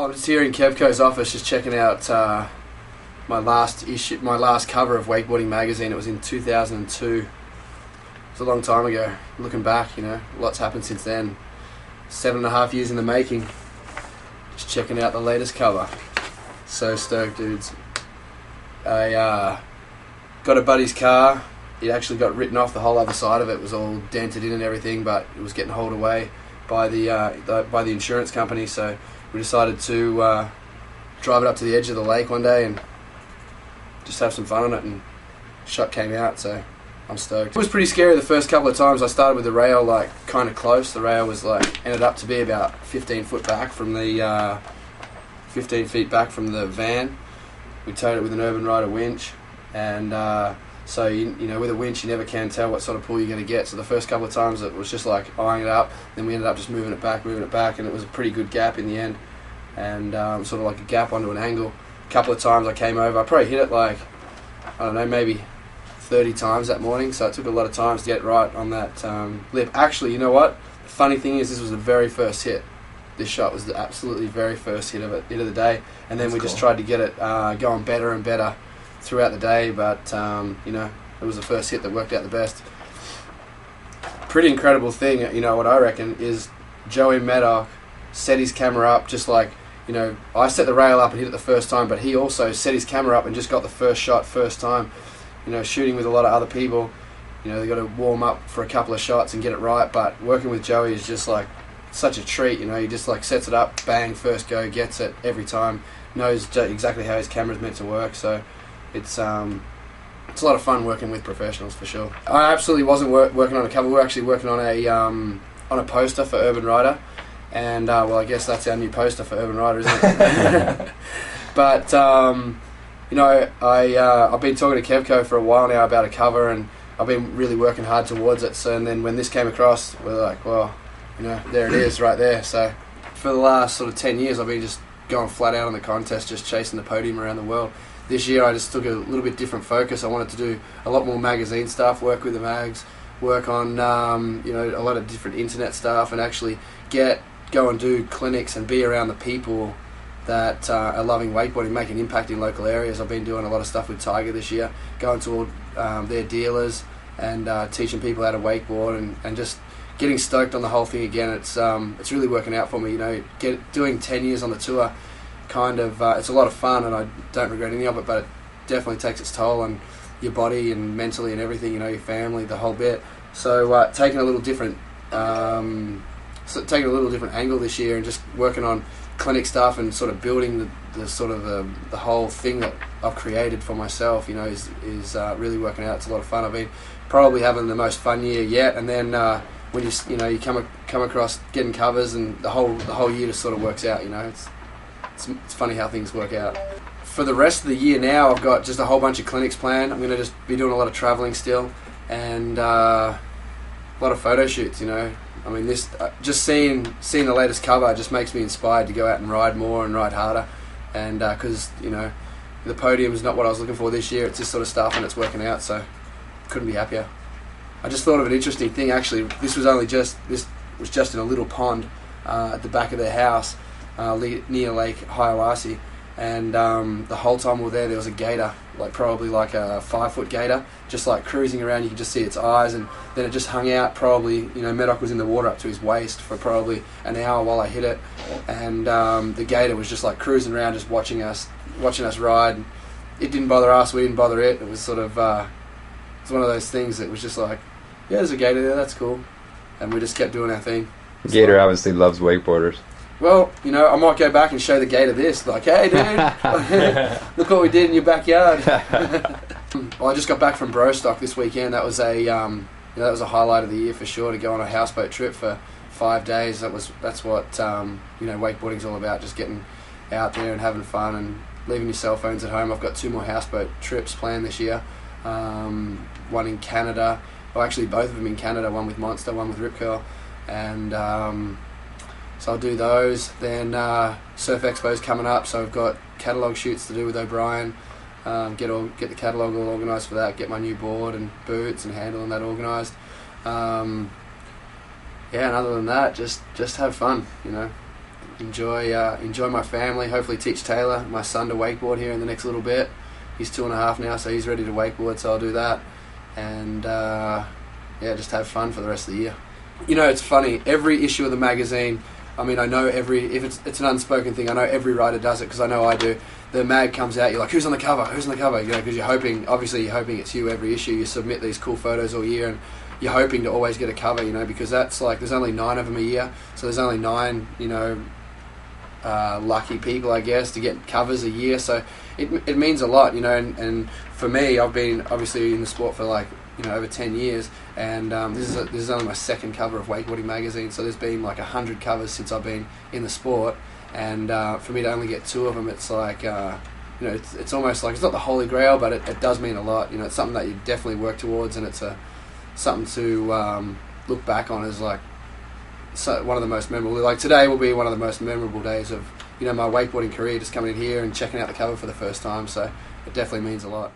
I'm just here in Kevco's office, just checking out my last cover of Wakeboarding magazine. It was in 2002. It's a long time ago. Looking back, lots happened since then. 7.5 years in the making. Just checking out the latest cover. So stoked, dudes. I got a buddy's car. It actually got written off. The whole other side of it was all dented in and everything, but it was getting hauled away by the insurance company. So we decided to drive it up to the edge of the lake one day and just have some fun on it. And shot came out, so I'm stoked. It was pretty scary the first couple of times. I started with the rail kind of close. The rail was ended up to be about 15 feet back from the 15 feet back from the van. We towed it with an Urban Rider winch, and so with a winch you never can tell what sort of pull you're going to get. So the first couple of times it was just eyeing it up. Then we ended up just moving it back, and it was a pretty good gap in the end, and sort of like a gap onto an angle. A couple of times I came over. I probably hit it I don't know, maybe 30 times that morning. So it took a lot of times to get right on that lip. Actually, you know what? The funny thing is, this was the very first hit. This shot was the absolutely very first hit of the day, and then we just tried to get it going better and better throughout the day. But it was the first hit that worked out the best. Pretty incredible thing, what I reckon is Joey Meddock set his camera up just I set the rail up and hit it the first time, but he also set his camera up and just got the first shot first time. Shooting with a lot of other people, they got to warm up for a couple of shots and get it right. But working with Joey is just such a treat. He just sets it up, bang, first go, gets it every time, knows exactly how his camera's meant to work. So it's a lot of fun working with professionals for sure. I absolutely wasn't working on a cover. We were actually working on a poster for Urban Rider, and I guess that's our new poster for Urban Rider, isn't it? But I've been talking to Kevco for a while now about a cover, and I've been really working hard towards it. So, and then when this came across, we're like, well, there it is right there. So for the last sort of 10 years, I've been just going flat out on the contest, just chasing the podium around the world. This year I just took a little bit different focus. I wanted to do a lot more magazine stuff, work with the mags, work on a lot of different internet stuff, and actually go and do clinics and be around the people that are loving wakeboarding, make an impact in local areas. I've been doing a lot of stuff with Tiger this year, going to all their dealers and teaching people how to wakeboard and just getting stoked on the whole thing again. It's really working out for me. Doing 10 years on the tour, it's a lot of fun, and I don't regret any of it. But it definitely takes its toll on your body and mentally and everything. Your family, the whole bit. So taking a little different angle this year and just working on clinic stuff and sort of building the whole thing that I've created for myself. Is really working out. It's a lot of fun. I've been probably having the most fun year yet, and then when you come across getting covers, and the whole year just sort of works out. It's funny how things work out. For the rest of the year now, I've got just a whole bunch of clinics planned. I'm going to just be doing a lot of traveling still, and a lot of photo shoots. This just seeing the latest cover just makes me inspired to go out and ride more and ride harder, and because the podium is not what I was looking for this year. It's this sort of stuff, and it's working out, so couldn't be happier. I just thought of an interesting thing actually. This was just in a little pond at the back of their house near Lake Hiawassee, and the whole time we were there was a gator, probably a 5-foot gator, just cruising around. You could just see its eyes, and then it just hung out. Probably Meddock was in the water up to his waist for probably an hour while I hit it, and the gator was just cruising around, just watching us ride. It didn't bother us, we didn't bother it. It was sort of it's one of those things that was just yeah, there's a gator there, that's cool, and we just kept doing our thing. Gator obviously loves wakeboarders. Well, I might go back and show the gator this. Hey, dude, look what we did in your backyard. Well, I just got back from Brostock this weekend. That was a highlight of the year for sure, to go on a houseboat trip for 5 days. That's what wakeboarding's all about. Just getting out there and having fun and leaving your cell phones at home. I've got 2 more houseboat trips planned this year. One in Canada. Well, actually, both of them in Canada. One with Monster, one with Rip Curl, and so I'll do those. Then Surf Expo's coming up, so I've got catalogue shoots to do with O'Brien. Get the catalogue all organised for that. Get my new board and boots and handle and that organised. And other than that, just have fun. enjoy my family. Hopefully teach Taylor, my son, to wakeboard here in the next little bit. He's 2.5 now, so he's ready to wakeboard, so I'll do that. And just have fun for the rest of the year. You know, it's funny, every issue of the magazine, I mean, I know if it's an unspoken thing, I know every writer does it, because I know I do. The mag comes out, you're like, who's on the cover, you know, because you're hoping it's you every issue. You submit these cool photos all year, and you're hoping to always get a cover, you know, because that's like, there's only 9 of them a year, so there's only 9, you know, lucky people, I guess, to get covers a year, so it means a lot, you know, and for me, I've been obviously in the sport for like, you know, over 10 years, and this is only my second cover of Wakeboarding magazine, so there's been like 100 covers since I've been in the sport, and for me to only get 2 of them, it's like, you know, it's almost like, it's not the holy grail, but it does mean a lot, you know. It's something that you definitely work towards, and it's something to look back on as like one of the most memorable. Like today will be one of the most memorable days of, you know, my wakeboarding career, just coming in here and checking out the cover for the first time, so it definitely means a lot.